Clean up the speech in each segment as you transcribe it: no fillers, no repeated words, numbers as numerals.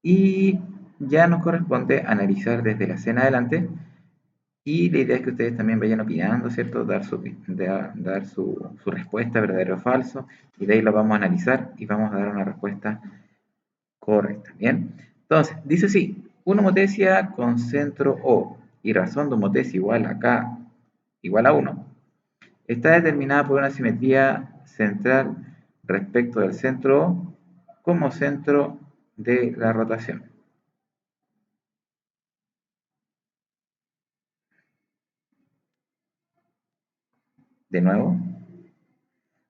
Y ya nos corresponde analizar desde la C en adelante. Y la idea es que ustedes también vayan opinando, ¿cierto? Dar su respuesta, verdadero o falso. Y de ahí lo vamos a analizar y vamos a dar una respuesta correcta. Bien. Entonces, dice así. Una homotecia con centro O y razón de homotecia igual a K igual a 1 está determinada por una simetría central respecto del centro O como centro de la rotación. De nuevo,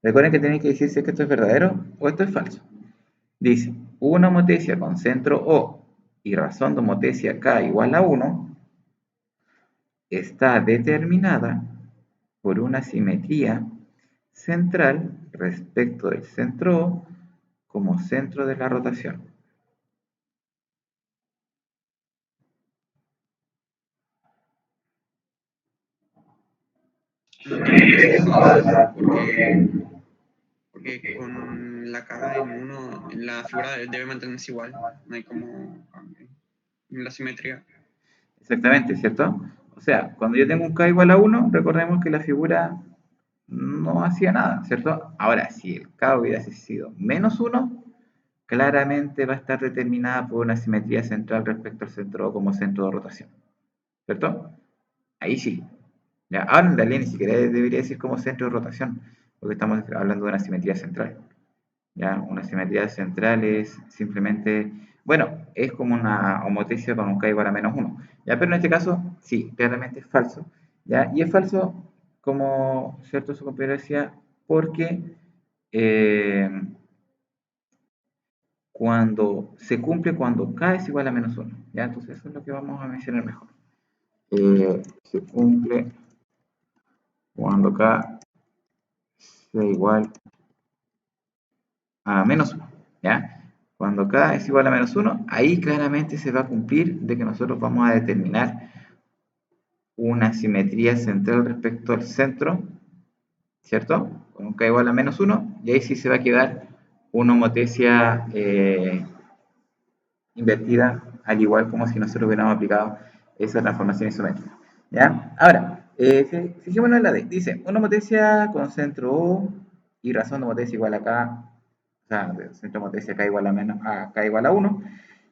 recuerden que tienen que decir si es que esto es verdadero o esto es falso. Dice, una homotecia con centro O y razón de homotecia K igual a 1 está determinada por una simetría central respecto del centro O como centro de la rotación. Entonces sí, porque con la K en uno, en la figura debe mantenerse igual, no hay como cambio en la simetría. Exactamente, ¿cierto? O sea, cuando yo tengo un K igual a 1, recordemos que la figura no hacía nada, ¿cierto? Ahora, si el K hubiese sido menos 1, claramente va a estar determinada por una simetría central respecto al centro O como centro de rotación, ¿cierto? Ahí sí. Ya, ahora en realidad ni siquiera debería decir como centro de rotación, porque estamos hablando de una simetría central. ¿Ya? Una simetría central es simplemente, bueno, es como una homotecia con un K igual a menos 1. ¿Ya? Pero en este caso, sí, claramente es falso. ¿Ya? Y es falso, como cierto su compañero decía, porque eh, cuando se cumple cuando K es igual a menos 1. ¿Ya? Entonces eso es lo que vamos a mencionar mejor. Se cumple cuando K sea igual a menos 1. ¿Ya? Cuando K es igual a menos 1, ahí claramente se va a cumplir de que nosotros vamos a determinar una simetría central respecto al centro, ¿cierto? Con K igual a menos 1, y ahí sí se va a quedar una homotecia invertida, al igual como si nosotros hubiéramos aplicado esa transformación isométrica. ¿Ya? Ahora, fijémonos en la D. Dice, una homotecia con centro O y razón de homotecia igual a K, o sea, centro de homotecia K igual a, menos, a K igual a 1,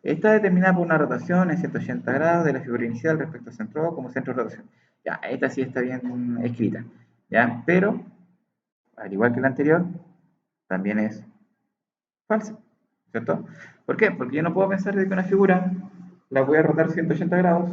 está determinada por una rotación en 180 grados de la figura inicial respecto al centro O como centro de rotación. Ya, esta sí está bien escrita. ¿Ya? Pero, al igual que la anterior, también es falsa, ¿cierto? ¿Por qué? Porque yo no puedo pensar de que una figura la voy a rotar 180 grados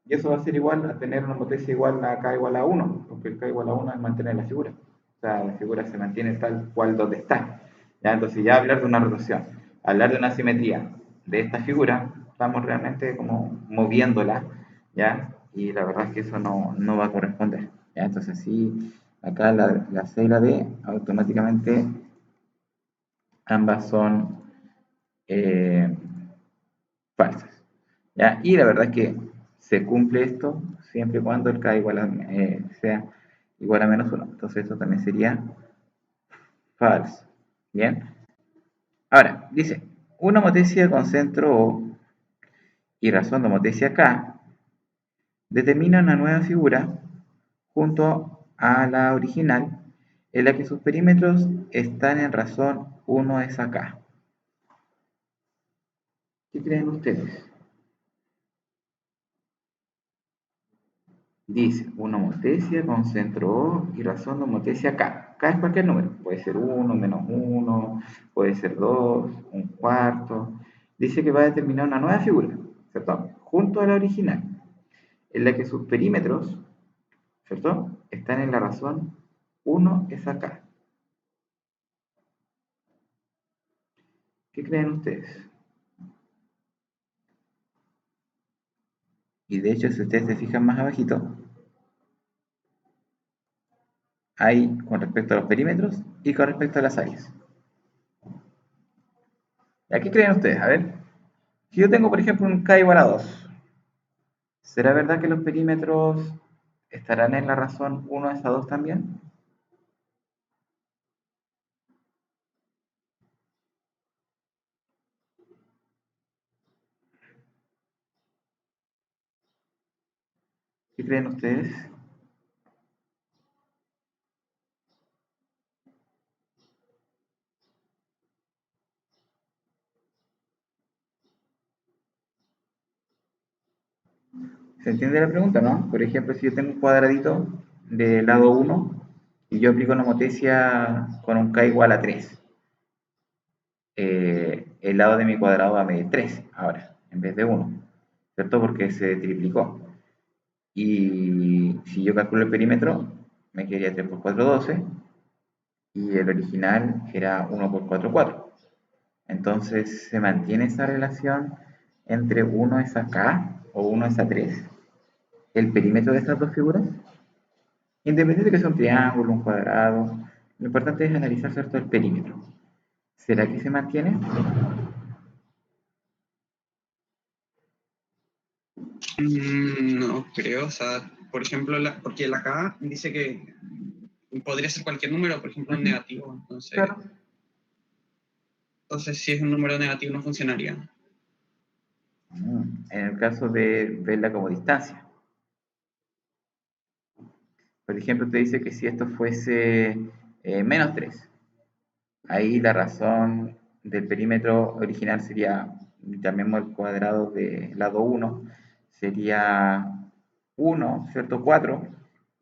y eso va a ser igual a tener una potencia igual a K igual a 1, porque el K igual a 1 es mantener la figura. O sea, la figura se mantiene tal cual donde está. ¿Ya? Entonces ya hablar de una rotación, hablar de una simetría de esta figura, estamos realmente como moviéndola, ¿ya? Y la verdad es que eso no va a corresponder. ¿Ya? Entonces sí, acá la C y la D automáticamente ambas son eh, falsas. ¿Ya? Y la verdad es que se cumple esto siempre y cuando el K igual sea igual a menos 1. Entonces esto también sería falso. Bien. Ahora, dice, una homotecia con centro O y razón de homotecia K determina una nueva figura junto a la original en la que sus perímetros están en razón 1 es acá. ¿Qué creen ustedes? Dice una homotecia con centro O y razón de homotecia K. K es cualquier número. Puede ser 1, menos 1, puede ser 2, un cuarto. Dice que va a determinar una nueva figura, ¿cierto? Junto a la original, en la que sus perímetros, ¿cierto? Están en la razón 1 es acá. ¿Qué creen ustedes? Y de hecho, si ustedes se fijan más abajito, hay con respecto a los perímetros y con respecto a las áreas. ¿A qué creen ustedes? A ver, si yo tengo, por ejemplo, un K igual a 2, ¿será verdad que los perímetros estarán en la razón 1 a esa 2 también? ¿Qué creen ustedes? ¿Se entiende la pregunta, no? Por ejemplo, si yo tengo un cuadradito de lado 1 y yo aplico una nomotesia con un k igual a 3, el lado de mi cuadrado va a medir 3 ahora, en vez de 1, ¿cierto? Porque se triplicó. Y si yo calculo el perímetro, me quedaría 3 por 4, 12, y el original era 1 por 4, 4. Entonces se mantiene esa relación entre 1 es a k o 1 es a 3, el perímetro de estas dos figuras. Independiente de que sea un triángulo, un cuadrado, lo importante es analizar, ¿cierto?, el perímetro. ¿Será que se mantiene? No creo, o sea, por ejemplo, porque la K dice que podría ser cualquier número, por ejemplo, un negativo, Claro. entonces si es un número negativo no funcionaría. En el caso de verla como distancia. Por ejemplo, te dice que si esto fuese menos 3, ahí la razón del perímetro original sería, llamemos el cuadrado de lado 1, sería 1, ¿cierto? 4,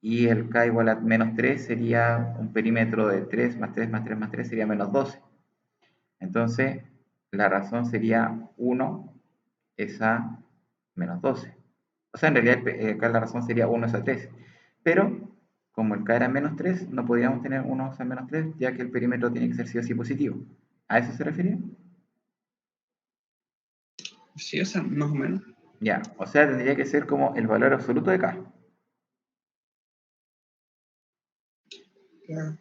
y el k igual a menos 3 sería un perímetro de 3 más 3 más 3 más 3 sería menos 12. Entonces, la razón sería 1 es a menos 12. O sea, en realidad acá la razón sería 1 es a 3. Pero, como el k era menos 3, no podríamos tener 1 es a menos 3, ya que el perímetro tiene que ser sí o sí positivo. ¿A eso se refería? Sí, o sea, más o menos. Ya, o sea, tendría que ser como el valor absoluto de k. Claro.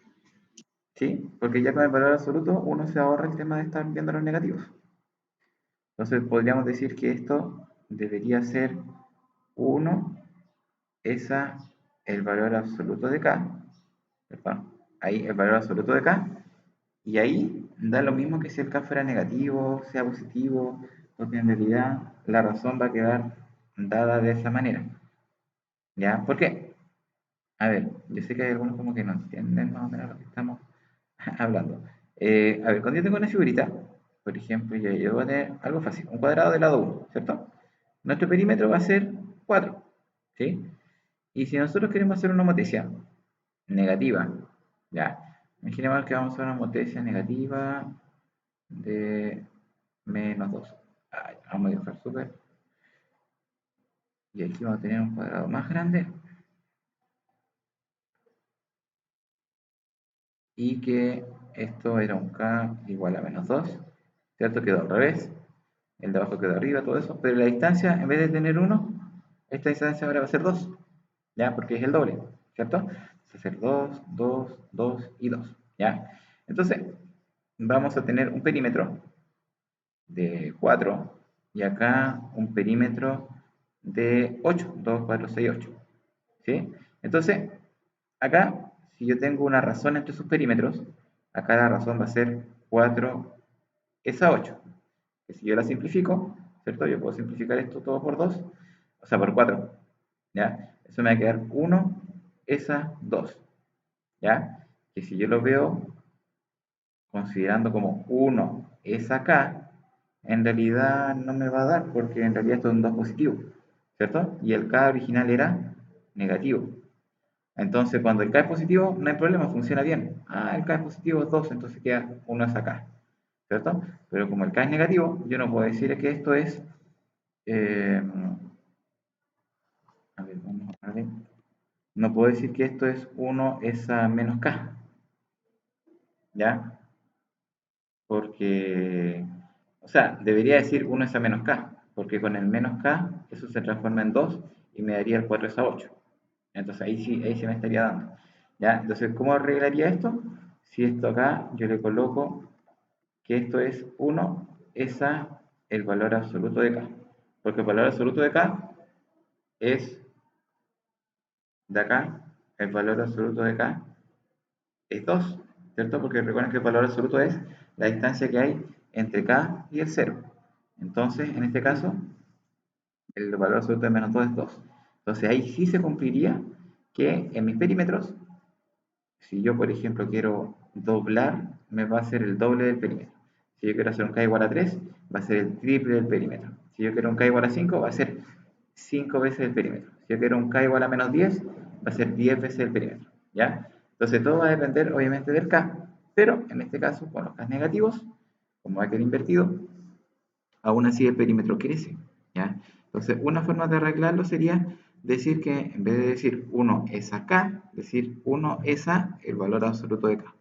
¿Sí? Porque ya con el valor absoluto uno se ahorra el tema de estar viendo los negativos. Entonces podríamos decir que esto debería ser 1 es a el valor absoluto de k, perdón, ahí el valor absoluto de k, y ahí da lo mismo que si el k fuera negativo, sea positivo, porque en realidad la razón va a quedar dada de esa manera. ¿Ya? ¿Por qué? A ver, yo sé que hay algunos como que no entienden más o menos lo que estamos hablando. A ver, cuando yo tengo una figurita, por ejemplo, yo voy a tener algo fácil, un cuadrado de lado 1, ¿cierto? Nuestro perímetro va a ser 4, ¿sí? Y si nosotros queremos hacer una nomotesia negativa, ya, imaginemos que vamos a hacer una nomotesia negativa de menos 2. Vamos a dibujar súper. Y aquí vamos a tener un cuadrado más grande. Y que esto era un k igual a menos 2, ¿cierto? Quedó al revés. El de abajo quedó arriba, todo eso. Pero la distancia, en vez de tener 1, esta distancia ahora va a ser 2. ¿Ya? Porque es el doble, ¿cierto? Va a ser 2, 2, 2 y 2. ¿Ya? Entonces, vamos a tener un perímetro de 4 y acá un perímetro de 8, 2, 4, 6, 8. ¿Sí? Entonces, acá, si yo tengo una razón entre sus perímetros, acá la razón va a ser 4 es a 8. Que si yo la simplifico, ¿cierto? Yo puedo simplificar esto todo por 2, o sea, por 4. ¿Ya? Eso me va a quedar 1 es a 2. ¿Ya? Que si yo lo veo considerando como 1 es acá, en realidad no me va a dar porque en realidad esto es un 2 positivo, ¿cierto? Y el k original era negativo. Entonces cuando el k es positivo no hay problema, funciona bien. El k es positivo es 2, entonces queda 1 es acá, ¿cierto? Pero como el k es negativo, yo no puedo decir que esto es... a ver, vamos a ver. No puedo decir que esto es 1 es a menos k, ¿ya? Porque, o sea, debería decir 1 es a menos k, porque con el menos k eso se transforma en 2 y me daría el 4 es a 8. Entonces ahí sí me estaría dando. ¿Ya? Entonces, ¿cómo arreglaría esto? Si esto acá yo le coloco que esto es 1 es a el valor absoluto de k, porque el valor absoluto de k es de acá, el valor absoluto de k es 2, ¿cierto? Porque recuerden que el valor absoluto es la distancia que hay entre k y el 0. Entonces, en este caso, el valor absoluto de menos 2 es 2. Entonces ahí sí se cumpliría que en mis perímetros, si yo por ejemplo quiero doblar, me va a ser el doble del perímetro. Si yo quiero hacer un k igual a 3, va a ser el triple del perímetro. Si yo quiero un k igual a 5, va a ser 5 veces el perímetro. Si yo quiero un k igual a menos 10, va a ser 10 veces el perímetro. ¿Ya? Entonces todo va a depender obviamente del k, pero en este caso con los k negativos, como va a quedar invertido, aún así el perímetro crece. ¿Ya? Entonces una forma de arreglarlo sería decir que en vez de decir 1 es a k, decir 1 es a el valor absoluto de k.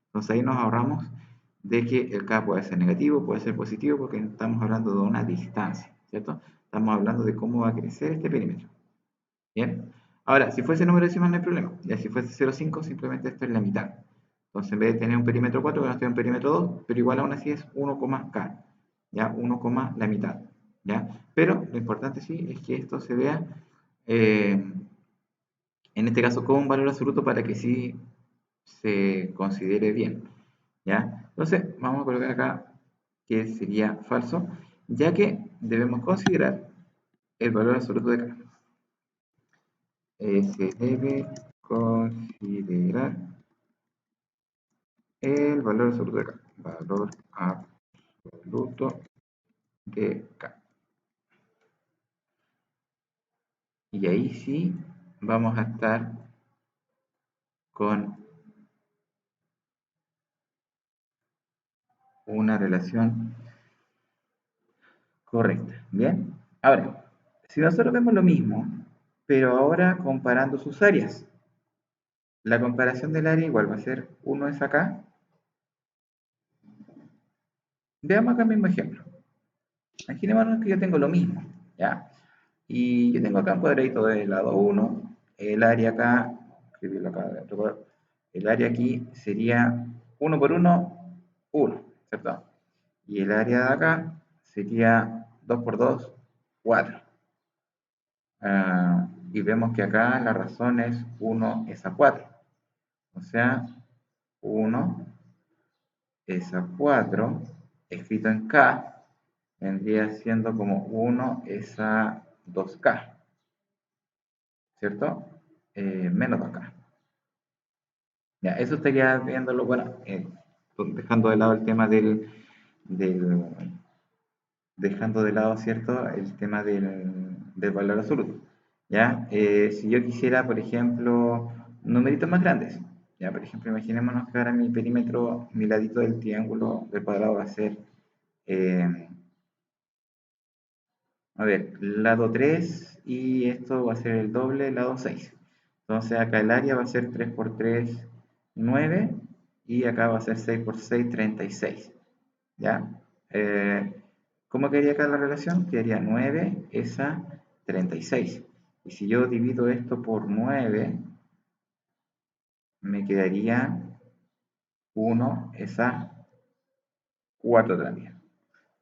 Entonces ahí nos ahorramos de que el k puede ser negativo, puede ser positivo, porque estamos hablando de una distancia, ¿cierto? Estamos hablando de cómo va a crecer este perímetro. Bien. Ahora, si fuese número decimal no hay problema. Ya si fuese 0,5, simplemente esto es la mitad. Entonces, en vez de tener un perímetro 4, vamos a tener un perímetro 2, pero igual aún así es 1, k. ¿Ya? 1, la mitad. ¿Ya? Pero lo importante sí es que esto se vea, en este caso, como un valor absoluto para que sí se considere bien. ¿Ya? Entonces, vamos a colocar acá que sería falso, ya que debemos considerar el valor absoluto de k. Se debe considerar el valor absoluto de k. Valor absoluto de k. Y ahí sí vamos a estar con una relación correcta. Bien. Ahora, si nosotros vemos lo mismo, pero ahora comparando sus áreas, la comparación del área igual va a ser 1 es acá. Veamos acá el mismo ejemplo. Imaginémonos que yo tengo lo mismo, ¿ya? Y yo tengo acá un cuadradito del lado 1, el área acá, escribirlo acá de otro color, el área aquí sería 1 por 1, 1, ¿cierto? Y el área de acá sería 2 por 2, 4. Y vemos que acá la razón es 1 es a 4. O sea, 1 es a 4, escrito en K, vendría siendo como 1 es a 2K, ¿cierto? Menos 2K. Ya, eso estaría viéndolo, bueno, dejando de lado el tema del dejando de lado, ¿cierto? El tema del valor absoluto. ¿Ya? Si yo quisiera, por ejemplo, numeritos más grandes, ¿ya? Por ejemplo, imaginémonos que ahora mi perímetro, mi ladito del triángulo del cuadrado va a ser, a ver, lado 3 y esto va a ser el doble, lado 6. Entonces acá el área va a ser 3 por 3, 9 y acá va a ser 6 por 6, 36. ¿Ya? ¿Cómo quedaría acá la relación? Quedaría 9 es a 36. Y si yo divido esto por 9, me quedaría 1 es a 4 también.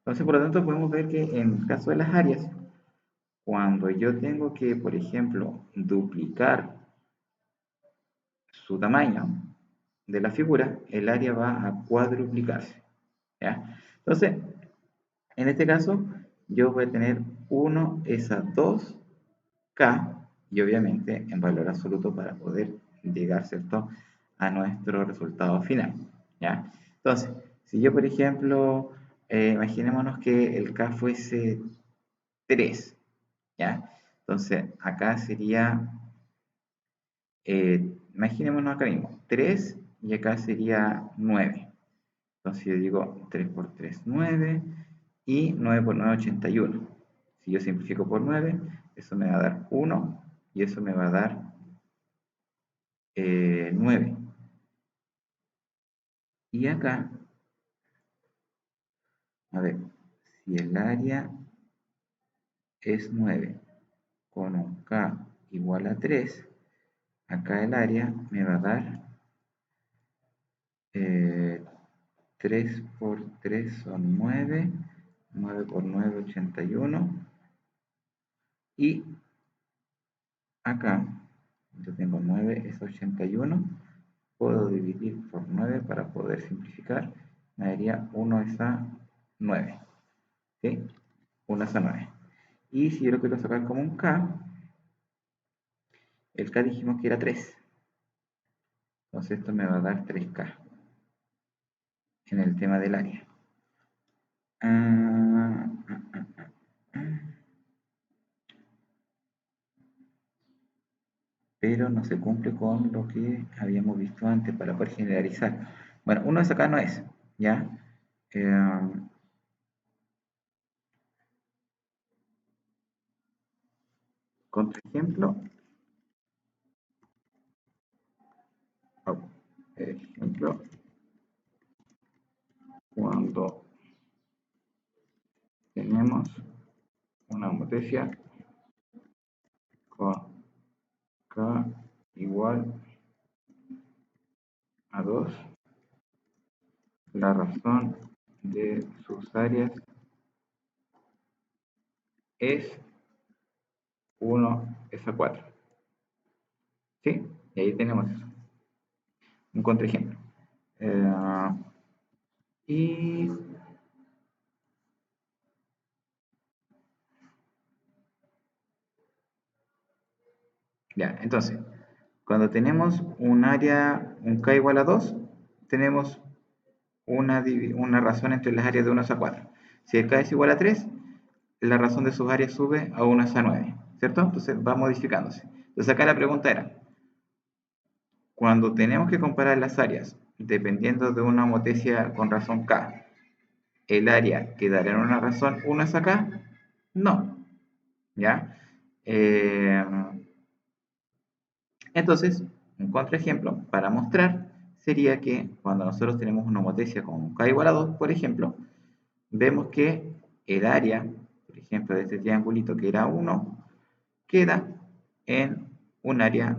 Entonces, por lo tanto, podemos ver que en el caso de las áreas, cuando yo tengo que, por ejemplo, duplicar su tamaño de la figura, el área va a cuadruplicarse. ¿Ya? Entonces, en este caso, yo voy a tener 1 es a 2K y obviamente en valor absoluto para poder llegar, ¿cierto?, a nuestro resultado final. ¿Ya? Entonces, si yo, por ejemplo, imaginémonos que el K fuese 3, ¿ya? Entonces, acá sería, imaginémonos acá mismo, 3 y acá sería 9. Entonces yo digo 3 por 3, 9 y 9 por 9, 81. Si yo simplifico por 9, eso me va a dar 1 y eso me va a dar 9. Y acá, a ver, si el área es 9 con un K igual a 3, acá el área me va a dar 3 por 3 son 9, 9 por 9, 81. Y acá, yo tengo 9 es 81. Puedo dividir por 9 para poder simplificar. Me daría 1 es a 9. ¿Sí? 1 es a 9. Y si yo lo quiero sacar como un K, El K dijimos que era 3. Entonces esto me va a dar 3K en el tema del área. Pero no se cumple con lo que habíamos visto antes para poder generalizar. Bueno, uno de acá no es, ¿ya? Contraejemplo. Ejemplo, cuando tenemos una matricia con K igual a 2, la razón de sus áreas es 1 es a 4. ¿Sí? Y ahí tenemos eso. Un contraejemplo. Y ya, entonces, cuando tenemos un área, un K igual a 2, tenemos una razón entre las áreas de 1 a 4. Si el K es igual a 3, la razón de sus áreas sube a 1 a 9, ¿cierto? Entonces va modificándose. Entonces acá la pregunta era, cuando tenemos que comparar las áreas, dependiendo de una homotecia con razón K, ¿el área quedará en una razón 1 es acá? No, ¿ya? Entonces, un contraejemplo para mostrar sería que cuando nosotros tenemos una homotecia con K igual a 2, por ejemplo, vemos que el área, por ejemplo, de este triangulito que era 1, queda en un área,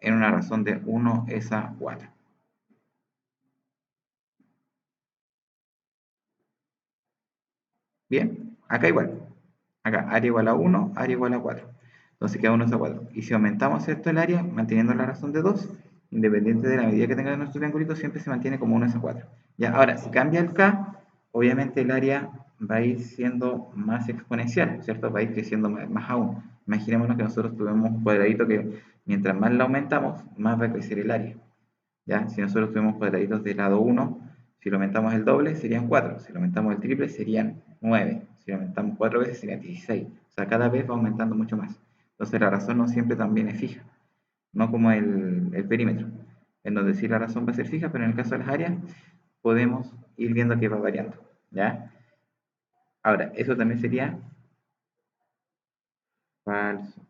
en una razón de 1 es a 4. Bien, acá igual. Acá, área igual a 1, área igual a 4. Entonces queda 1 es a 4. Y si aumentamos esto el área, manteniendo la razón de 2, independiente de la medida que tenga nuestro triangulito, siempre se mantiene como 1 es a 4. Ya, ahora, si cambia el K, obviamente el área va a ir siendo más exponencial, ¿cierto? Va a ir creciendo más aún. Imaginémonos que nosotros tuvimos un cuadradito que mientras más lo aumentamos, más va a crecer el área. ¿Ya? Si nosotros tuvimos cuadraditos de lado 1, si lo aumentamos el doble serían 4, si lo aumentamos el triple serían 9, si lo aumentamos 4 veces serían 16. O sea, cada vez va aumentando mucho más. Entonces la razón no siempre también es fija, no como el perímetro, en donde sí la razón va a ser fija, pero en el caso de las áreas podemos ir viendo que va variando. ¿Ya? Ahora, eso también sería falso.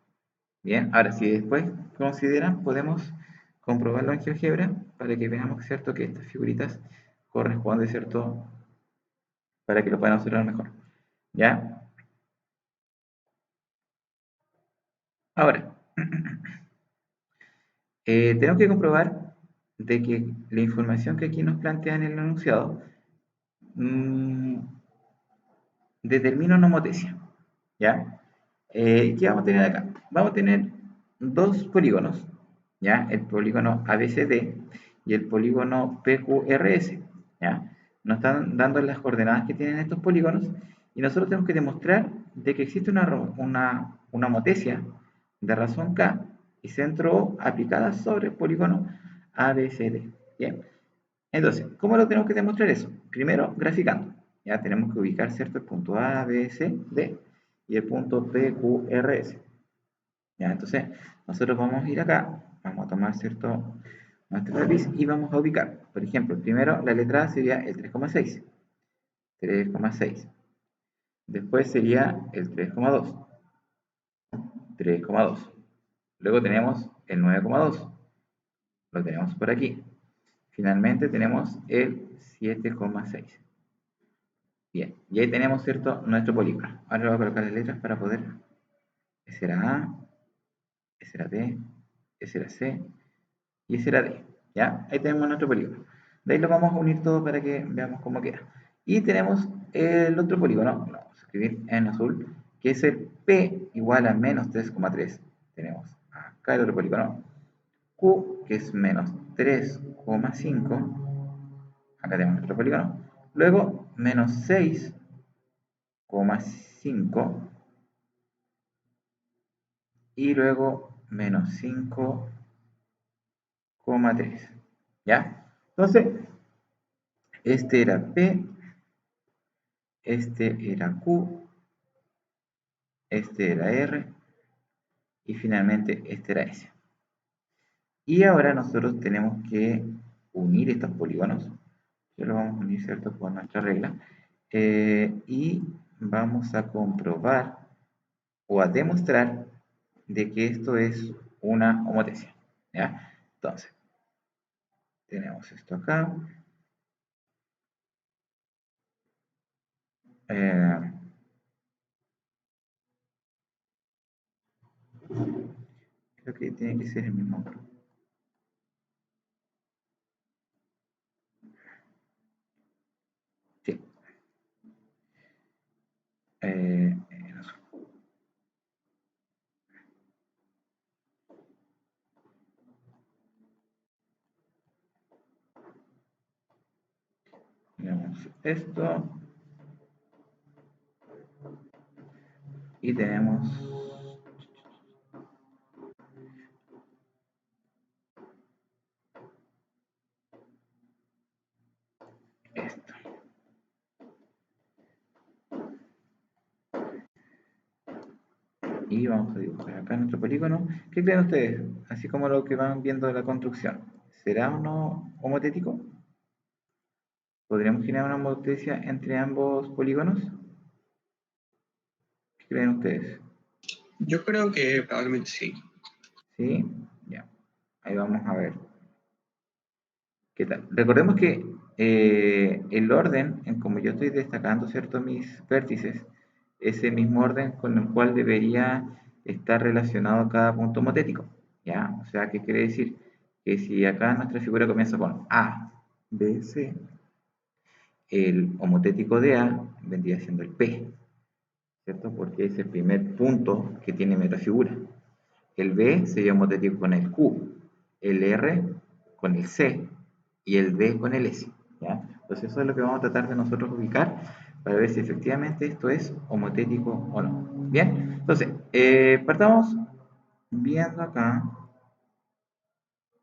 Bien, ahora si después consideran, podemos comprobarlo en GeoGebra para que veamos, ¿cierto?, que estas figuritas corresponden, ¿cierto?, para que lo puedan observar mejor. ¿Ya? Ahora, tenemos que comprobar de que la información que aquí nos plantea en el enunciado mmm, determina una homotecia. ¿Ya? ¿Qué vamos a tener acá? Vamos a tener dos polígonos, ¿ya? El polígono ABCD y el polígono PQRS, ¿ya? Nos están dando las coordenadas que tienen estos polígonos y nosotros tenemos que demostrar de que existe una homotecia de razón K y centro O aplicada sobre el polígono ABCD, ¿bien? Entonces, ¿cómo lo tenemos que demostrar eso? Primero, graficando. Ya tenemos que ubicar, ¿cierto?, el punto A, B, C, D y el punto P, Q, R, S. Ya, entonces, nosotros vamos a ir acá, vamos a tomar, ¿cierto?, nuestro lápiz y vamos a ubicar. Por ejemplo, primero la letra A sería el 3,6. 3,6. Después sería el 3,2. 3,2. Luego tenemos el 9,2. Lo tenemos por aquí. Finalmente tenemos el 7,6. Bien, y ahí tenemos, ¿cierto?, nuestro polígono. Ahora voy a colocar las letras para poder. Ese era A, ese era B, ese era C y ese era D. ¿Ya? Ahí tenemos nuestro polígono. De ahí lo vamos a unir todo para que veamos cómo queda. Y tenemos el otro polígono, lo vamos a escribir en azul, que es el P igual a menos 3,3. Tenemos acá el otro polígono. Q, que es menos 3,5. Acá tenemos nuestro polígono. Luego, menos 6,5 y luego menos 5,3. ¿Ya? Entonces, este era P, este era Q, este era R y finalmente este era S. Y ahora nosotros tenemos que unir estos polígonos. Ya lo vamos a unir, ¿cierto? Por nuestra regla. Y vamos a comprobar o a demostrar de que esto es una homotecia. ¿Ya? Entonces, tenemos esto acá. Eh, Creo que tiene que ser el mismo. Sí. Eh, Tenemos esto y tenemos esto. Y vamos a dibujar acá nuestro polígono. ¿Qué creen ustedes? Así como lo que van viendo de la construcción. ¿Será uno homotético? ¿Podríamos generar una homotecia entre ambos polígonos? ¿Qué creen ustedes? Yo creo que probablemente sí. ¿Sí? Ya. Ahí vamos a ver. ¿Qué tal? Recordemos que el orden, en como yo estoy destacando, ¿cierto? Mis vértices, es el mismo orden con el cual debería estar relacionado cada punto homotético. ¿Ya? O sea, ¿qué quiere decir? Que si acá nuestra figura comienza con A, B, C, el homotético de A vendría siendo el P, ¿cierto? Porque es el primer punto que tiene metafigura. El B sería homotético con el Q, el R con el C y el D con el S. ¿Ya? Entonces eso es lo que vamos a tratar de nosotros ubicar para ver si efectivamente esto es homotético o no. Bien, entonces partamos viendo acá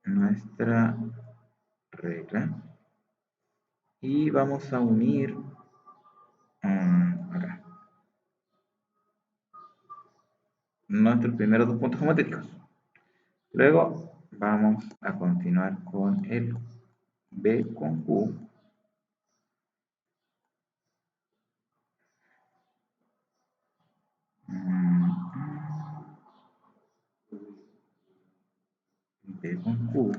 nuestra regla y vamos a unir acá nuestros primeros dos puntos homotéticos. Luego vamos a continuar con el B con Q, B con Q,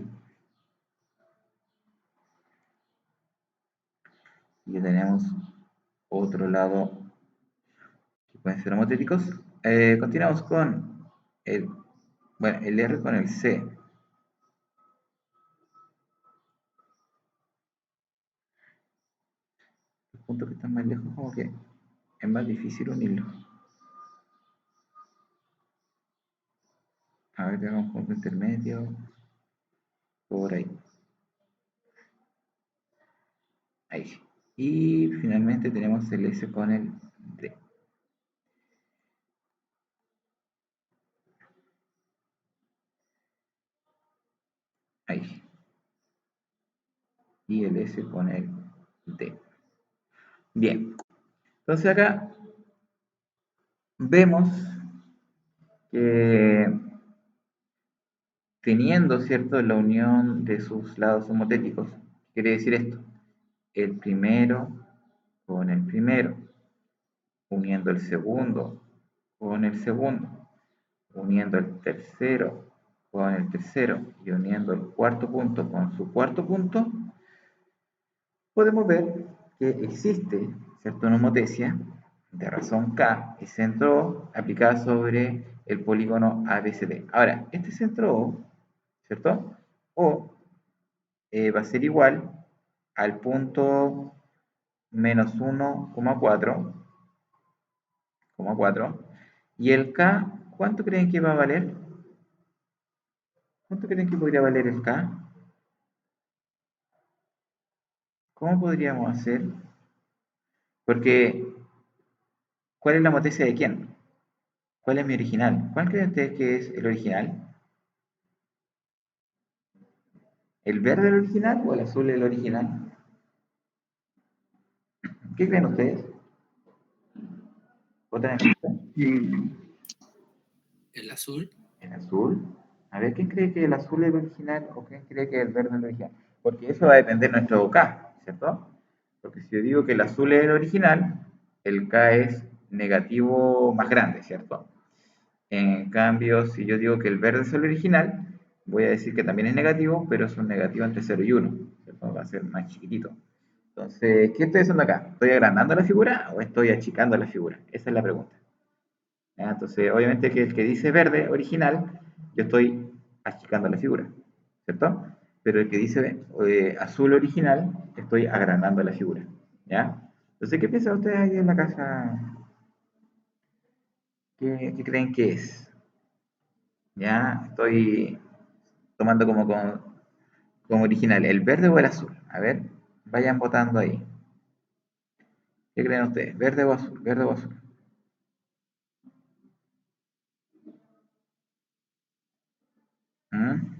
y tenemos otro lado que pueden ser homotéticos. Continuamos con el, bueno, el R con el C. Los puntos que están más lejos como que es más difícil unirlos. A ver, tenemos un punto intermedio por ahí. Ahí. Y finalmente tenemos el S con el D. Ahí. Y el S con el D. Bien. Entonces acá vemos que teniendo, ¿cierto?, la unión de sus lados homotéticos. ¿Qué quiere decir esto? El primero con el primero, uniendo el segundo con el segundo, uniendo el tercero con el tercero y uniendo el cuarto punto con su cuarto punto, podemos ver que existe, ¿cierto?, una homotecia de razón K y centro O aplicada sobre el polígono ABCD. Ahora, este centro O, ¿cierto? O va a ser igual al punto menos 1,4, y el K, ¿cuánto creen que va a valer? ¿Cuánto creen que podría valer el K? ¿Cómo podríamos hacer? Porque, ¿cuál es la homotecia de quién? ¿Cuál es mi original? ¿Cuál creen ustedes que es el original? ¿El verde el original o el azul el original? ¿Qué creen ustedes? ¿Votan en contra? Mm, El azul. ¿El azul? A ver, ¿quién cree que el azul es el original o quién cree que el verde es el original? Porque eso va a depender de nuestro K, ¿cierto? Porque si yo digo que el azul es el original, el K es negativo más grande, ¿cierto? En cambio, si yo digo que el verde es el original, voy a decir que también es negativo, pero es un negativo entre 0 y 1, ¿cierto? Va a ser más chiquitito. Entonces, ¿qué estoy haciendo acá? ¿Estoy agrandando la figura o estoy achicando la figura? Esa es la pregunta. ¿Ya? Entonces, obviamente que el que dice verde original, yo estoy achicando la figura, ¿cierto? Pero el que dice azul original, estoy agrandando la figura, ¿ya? Entonces, ¿qué piensan ustedes ahí en la casa? ¿Qué creen que es? ¿Ya? Estoy tomando como original el verde o el azul. A ver, vayan votando ahí. ¿Qué creen ustedes? ¿Verde o azul? ¿Verde o azul? ¿Mm?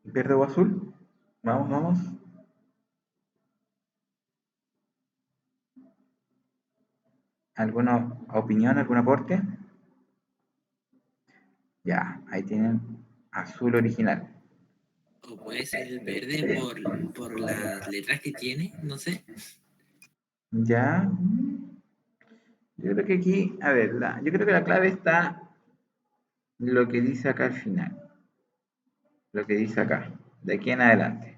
¿Verde o azul? Vamos, vamos. ¿Alguna opinión, algún aporte? Ya, ahí tienen azul original. O puede ser el verde por las letras que tiene, no sé. Ya, yo creo que aquí, a ver, yo creo que la clave está lo que dice acá al final. Lo que dice acá, de aquí en adelante.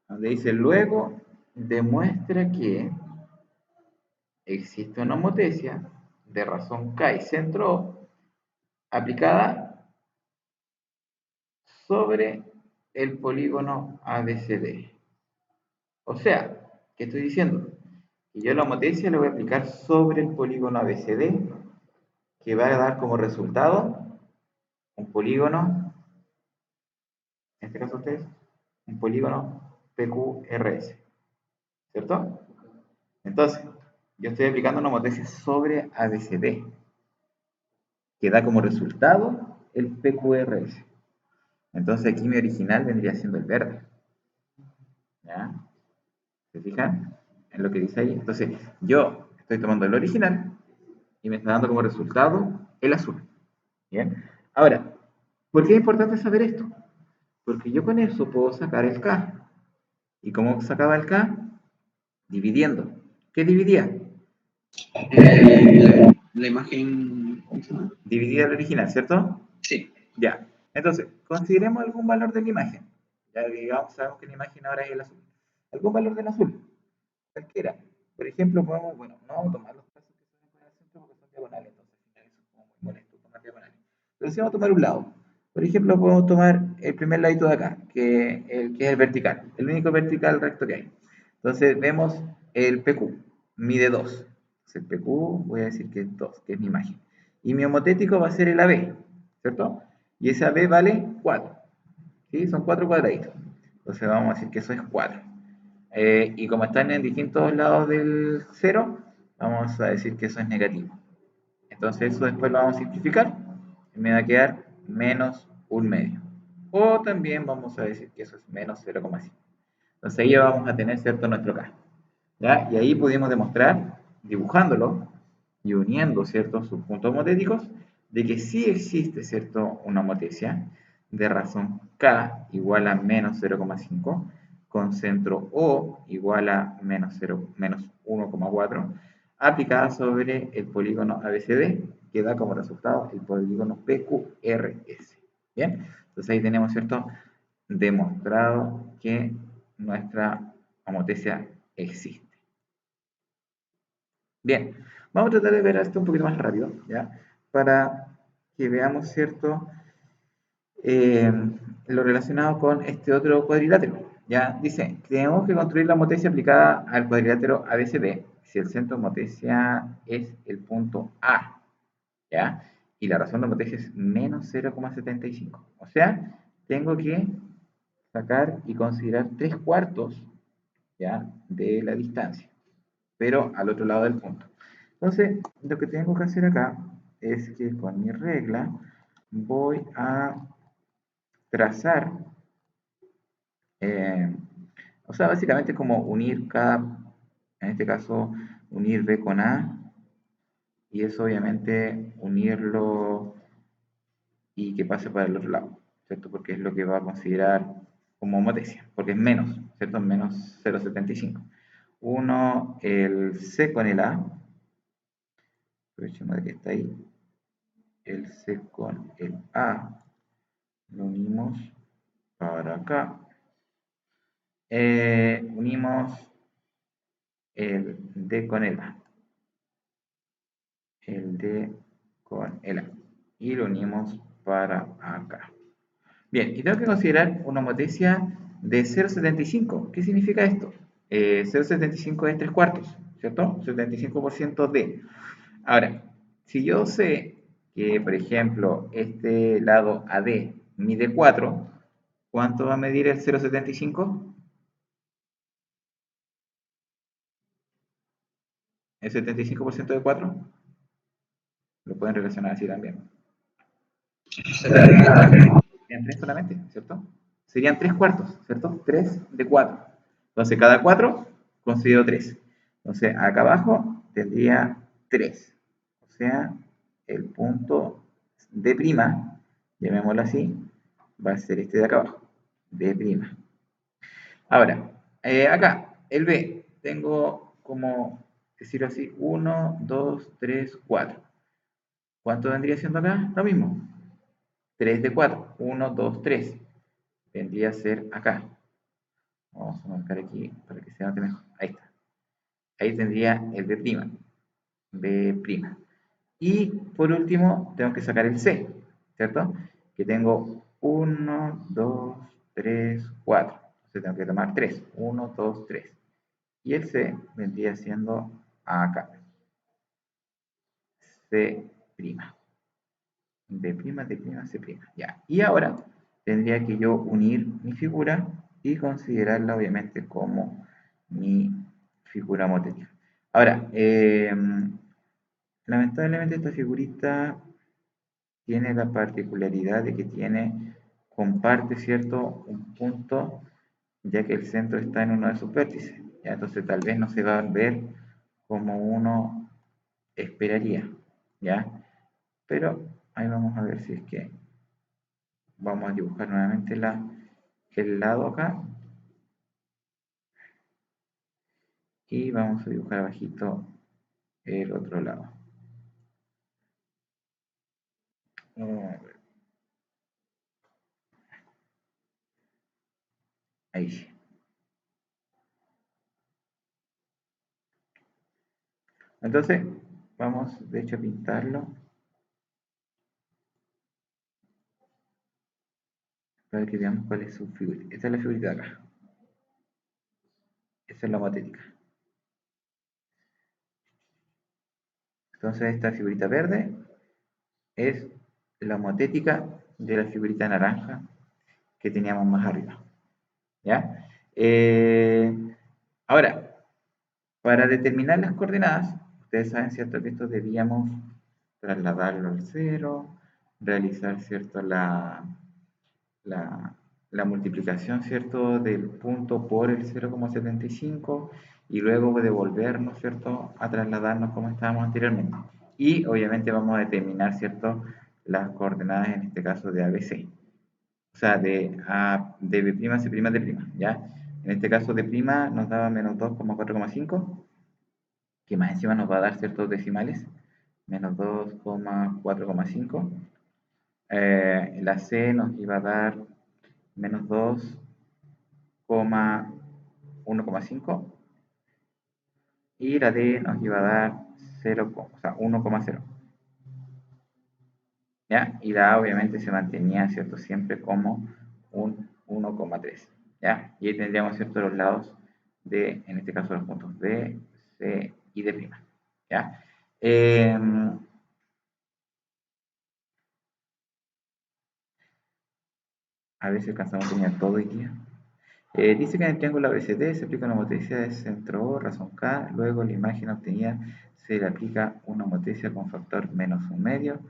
Donde dice, luego demuestra que existe una homotecia de razón K y centro O aplicada sobre el polígono ABCD. O sea, ¿qué estoy diciendo? Que yo la homotecia la voy a aplicar sobre el polígono ABCD, que va a dar como resultado un polígono, en este caso ustedes, un polígono PQRS, ¿cierto? Entonces, yo estoy aplicando una homotecia sobre ABCD, que da como resultado el PQRS. Entonces aquí mi original vendría siendo el verde. ¿Ya? ¿Se fijan en lo que dice ahí? Entonces yo estoy tomando el original y me está dando como resultado el azul. ¿Bien? Ahora, ¿por qué es importante saber esto? Porque yo con eso puedo sacar el K. ¿Y cómo sacaba el K? Dividiendo. ¿Qué dividía? la imagen, ¿cómo se llama? Dividía el original, ¿cierto? Sí. Ya. Entonces, consideremos algún valor de la imagen. Ya digamos, sabemos que la imagen ahora es el azul. Algún valor del azul, cualquiera. Por ejemplo, podemos, bueno, no vamos a tomar los casos que son en el centro porque son diagonales, entonces al final eso es como muy molesto tomar diagonales. Pero si vamos a tomar un lado, por ejemplo, podemos tomar el primer ladito de acá, que es el vertical, el único vertical recto que hay. Entonces vemos el PQ, mide 2. Entonces el PQ voy a decir que es 2, que es mi imagen. Y mi homotético va a ser el AB, ¿cierto? Y ese AB vale 4, ¿sí? Son 4 cuadraditos. Entonces vamos a decir que eso es 4. Y como están en distintos lados del cero, vamos a decir que eso es negativo. Entonces eso después lo vamos a simplificar y me va a quedar menos un medio. O también vamos a decir que eso es menos 0,5. Entonces ahí ya vamos a tener, ¿cierto?, nuestro K. ¿Ya? Y ahí pudimos demostrar, dibujándolo y uniendo, ¿cierto?, sus puntos homotéticos, de que sí existe, ¿cierto?, una homotecia de razón K igual a menos 0,5 con centro O igual a menos 1,4 aplicada sobre el polígono ABCD que da como resultado el polígono PQRS. Bien, entonces ahí tenemos, ¿cierto?, demostrado que nuestra homotecia existe. Bien, vamos a tratar de ver esto un poquito más rápido, ¿ya? Para que veamos, ¿cierto?, eh, lo relacionado con este otro cuadrilátero. Ya dice, tenemos que construir la homotecia aplicada al cuadrilátero ABCD si el centro de homotecia es el punto A, ¿ya? Y la razón de homotecia es menos 0,75. O sea, tengo que sacar y considerar 3 cuartos ¿ya? De la distancia, pero al otro lado del punto. Entonces, lo que tengo que hacer acá es que con mi regla voy a trazar, o sea, básicamente como unir en este caso, unir B con A, y eso obviamente unirlo y que pase para el otro lado, ¿cierto? Porque es lo que va a considerar como motesia, porque es menos, ¿cierto? Menos 0,75. Uno, el C con el A, aprovechemos de que está ahí, el C con el A, lo unimos para acá. Unimos el D con el A, el D con el A, y lo unimos para acá. Bien, y tengo que considerar una homotecia de 0,75. ¿Qué significa esto? 0,75 es 3 cuartos, ¿cierto? 75% de. Ahora, si yo sé que, por ejemplo, este lado AD mide 4, ¿cuánto va a medir el 0,75? ¿El 75% de 4? Lo pueden relacionar así también. Serían 3 solamente, ¿cierto? Serían 3 cuartos, ¿cierto? 3 de 4. Entonces, cada 4 considero 3. Entonces, acá abajo tendría 3. O sea, el punto D', llamémoslo así, va a ser este de acá abajo, D'. Ahora, acá, el B, tengo como decirlo así, 1, 2, 3, 4. ¿Cuánto vendría siendo acá? Lo mismo, 3 de 4, 1, 2, 3. Vendría a ser acá. Vamos a marcar aquí para que se note mejor. Ahí está. Ahí tendría el B'. B'. Y por último, tengo que sacar el C, ¿cierto? Que tengo 1, 2, 3, 4. Entonces tengo que tomar 3. 1, 2, 3. Y el C vendría siendo acá. C'. D', C'. Ya. Y ahora tendría que yo unir mi figura y considerarla obviamente como mi figura motética. Ahora, lamentablemente esta figurita tiene la particularidad de que comparte, ¿cierto?, un punto, ya que el centro está en uno de sus vértices. ¿Ya? Entonces tal vez no se va a ver como uno esperaría, ¿ya? Pero ahí vamos a ver si es que vamos a dibujar nuevamente el lado acá y vamos a dibujar abajito el otro lado. Ahí. Entonces, vamos de hecho a pintarlo para que veamos cuál es su figura. Esta es la figurita de acá. Esta es la motética. Entonces, esta figurita verde es la motética de la figurita naranja que teníamos más arriba. ¿Ya? Ahora, para determinar las coordenadas, ustedes saben, ¿cierto?, que esto debíamos trasladarlo al cero, realizar, ¿cierto?, la multiplicación, ¿cierto?, del punto por el 0,75 y luego devolvernos, ¿cierto?, a trasladarnos como estábamos anteriormente. Y obviamente vamos a determinar, ¿cierto?, las coordenadas, en este caso de ABC. O sea, de B', C', D', ¿ya? En este caso D' nos daba menos 2,4,5, que más encima nos va a dar ciertos decimales, menos 2,4,5. La C nos iba a dar menos 2,1,5 y la D nos iba a dar 0, o sea, 1,0. ¿Ya? Y la A obviamente se mantenía, ¿cierto?, siempre como un 1,3. ¿Ya? Y ahí tendríamos, ¿cierto?, los lados de, en este caso, los puntos B, C y D'. ¿Ya? A veces alcanzamos a tener todo hoy día. Dice que en el triángulo ABCD se aplica una homotelicidad de centro O, razón K, luego la imagen obtenida se le aplica una homotelicidad con factor menos un medio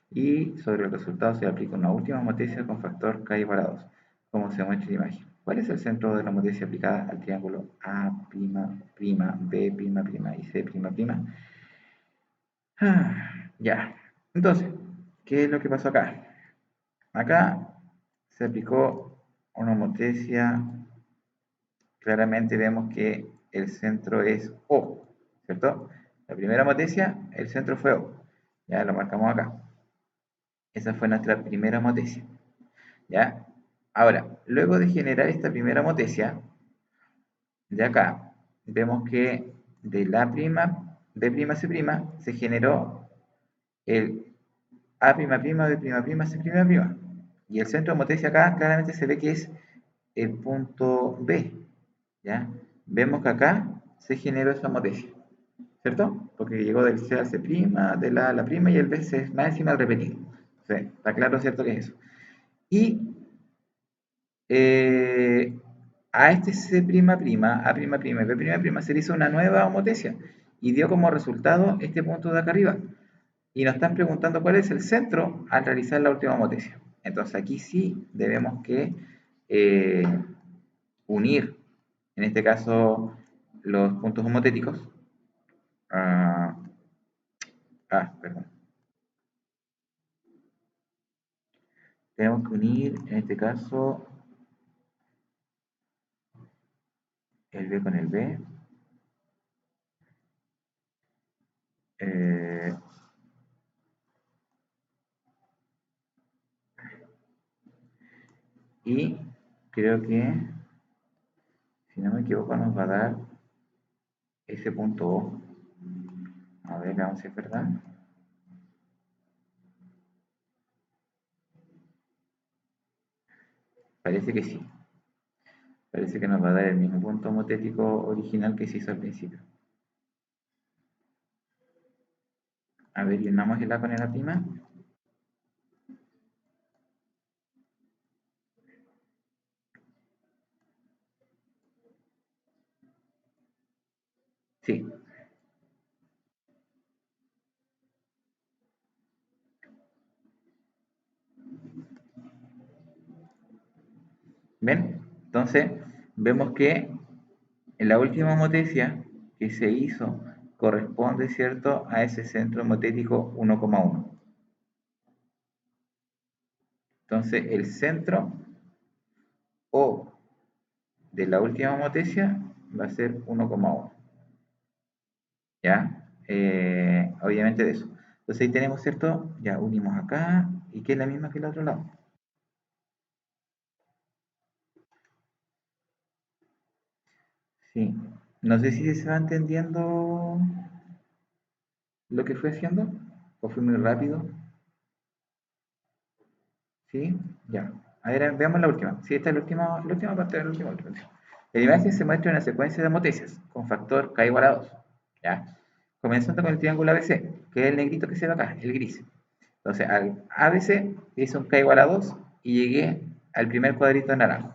y sobre el resultado se le aplica una última homotelicidad con factor K igual a 2, como se muestra en la imagen. ¿Cuál es el centro de la homotelicidad aplicada al triángulo A', B', y C'? Ya, entonces, ¿qué es lo que pasó acá? Acá se aplicó una homotelicidad. Claramente vemos que el centro es O, ¿cierto? La primera motesia, el centro fue O. Ya lo marcamos acá. Esa fue nuestra primera motesia. ¿Ya? Ahora, luego de generar esta primera motesia, de acá, vemos que de la prima, B'C', se generó el A'B'C'. Y el centro de motesia acá claramente se ve que es el punto B. ¿Ya? Vemos que acá se generó esa motesia, ¿cierto? Porque llegó del C al C', de la A a la prima y el B se más encima al repetido. Sí, está claro, ¿cierto? Que es eso. Y eh, a este C', A', y B', se le hizo una nueva homotesia y dio como resultado este punto de acá arriba. Y nos están preguntando cuál es el centro al realizar la última homotesia. Entonces aquí sí debemos que eh, unir, en este caso, los puntos homotéticos. Ah, perdón. Tenemos que unir, en este caso, el B con el B. Eh, y creo que, si no me equivoco, nos va a dar ese punto O. A ver, veamos si es verdad. Parece que sí. Parece que nos va a dar el mismo punto homotético original que se hizo al principio. A ver, llenamos el A con el A'. Sí. ¿Ven? Entonces, vemos que en la última homotesia que se hizo corresponde, ¿cierto?, a ese centro homotético 1,1. Entonces, el centro O de la última homotesia va a ser 1,1. ¿Ya? Obviamente de eso. Entonces ahí tenemos, ¿cierto? Ya unimos acá y que es la misma que el otro lado. Sí. No sé si se va entendiendo lo que fue haciendo o fue muy rápido. ¿Sí? Ya. A ver, veamos la última. Sí, esta es la última parte de la última. La imagen se muestra una secuencia de homotesias con factor K igual a 2. ¿Ya? Comenzando con el triángulo ABC, que es el negrito que se ve acá, el gris. Entonces, al ABC le hice un K igual a 2 y llegué al primer cuadrito naranjo.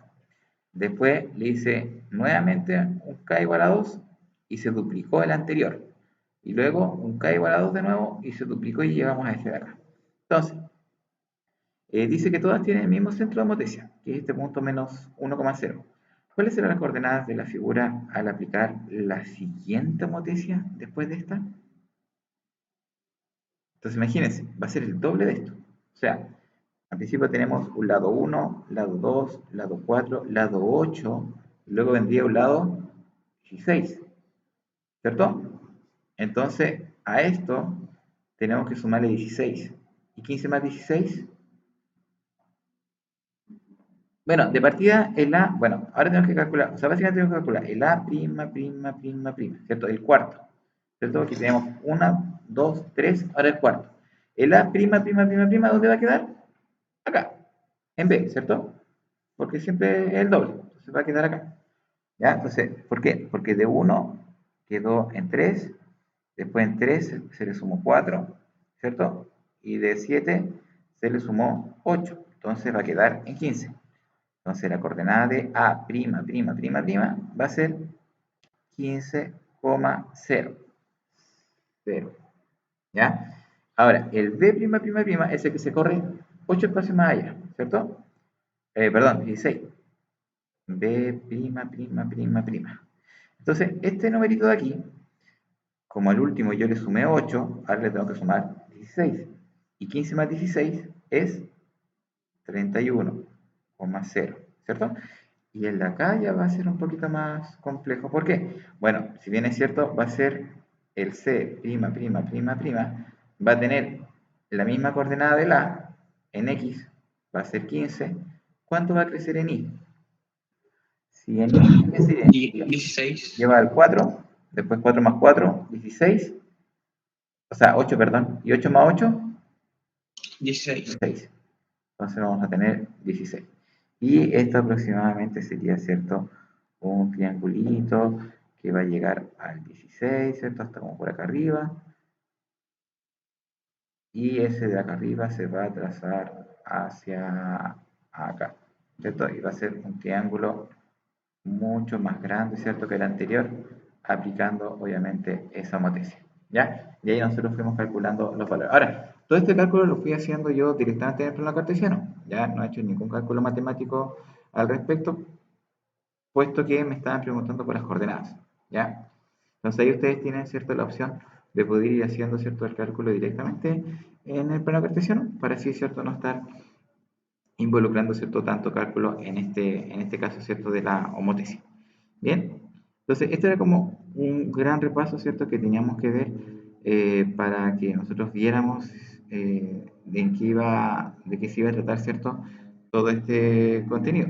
Después le hice nuevamente un K igual a 2 y se duplicó el anterior. Y luego un K igual a 2 de nuevo y se duplicó y llegamos a este de acá. Entonces, dice que todas tienen el mismo centro de motesia, que es este punto menos 1,0. ¿Cuáles serán las coordenadas de la figura al aplicar la siguiente motesia después de esta? Entonces imagínense, va a ser el doble de esto. O sea, al principio tenemos un lado 1, lado 2, lado 4, lado 8, y luego vendría un lado 16, ¿cierto? Entonces, a esto tenemos que sumarle 16. ¿Y 15 más 16? Bueno, de partida el A, bueno, ahora tenemos que calcular, o sea, básicamente tenemos que calcular el A', ¿cierto? El cuarto, ¿cierto? Aquí tenemos 1, 2, 3, ahora el cuarto. El A', ¿dónde va a quedar? Acá, en B, ¿cierto? Porque siempre es el doble, entonces va a quedar acá. ¿Ya? Entonces, ¿por qué? Porque de 1 quedó en 3, después en 3 se le sumó 4, ¿cierto? Y de 7 se le sumó 8, entonces va a quedar en 15. Entonces la coordenada de A', va a ser 15,0. ¿Ya? Ahora, el B', es el que se corre 8 espacios más allá, ¿cierto? Perdón, 16. B'. Entonces, este numerito de aquí, como al último yo le sumé 8, ahora le tengo que sumar 16. Y 15 más 16 es 31,0, ¿cierto? Y el de acá ya va a ser un poquito más complejo. ¿Por qué? Bueno, si bien es cierto, va a ser el C', va a tener la misma coordenada del A, en X va a ser 15. ¿Cuánto va a crecer en Y? Si en Y crece 16. lleva al 4, después 4 más 4, 16, o sea, 8, perdón, y 8 más 8, 16. 16. Entonces vamos a tener 16. Y esto aproximadamente sería, ¿cierto? Un triangulito que va a llegar al 16, ¿cierto? Hasta como por acá arriba. Y ese de acá arriba se va a trazar hacia acá, ¿cierto? Y va a ser un triángulo mucho más grande, ¿cierto? Que el anterior, aplicando obviamente esa homotezia, ¿ya? Y ahí nosotros fuimos calculando los valores. Ahora, todo este cálculo lo fui haciendo yo directamente en el plano cartesiano, ya no he hecho ningún cálculo matemático al respecto, puesto que me estaban preguntando por las coordenadas, ¿ya? Entonces ahí ustedes tienen, ¿cierto?, la opción de poder ir haciendo, ¿cierto?, el cálculo directamente en el plano cartesiano, para así, ¿cierto?, no estar involucrando, ¿cierto?, tanto cálculo en este caso, ¿cierto?, de la homotezia. Bien, entonces este era como un gran repaso, ¿cierto?, que teníamos que ver para que nosotros viéramos de qué se iba a tratar, ¿cierto?, todo este contenido.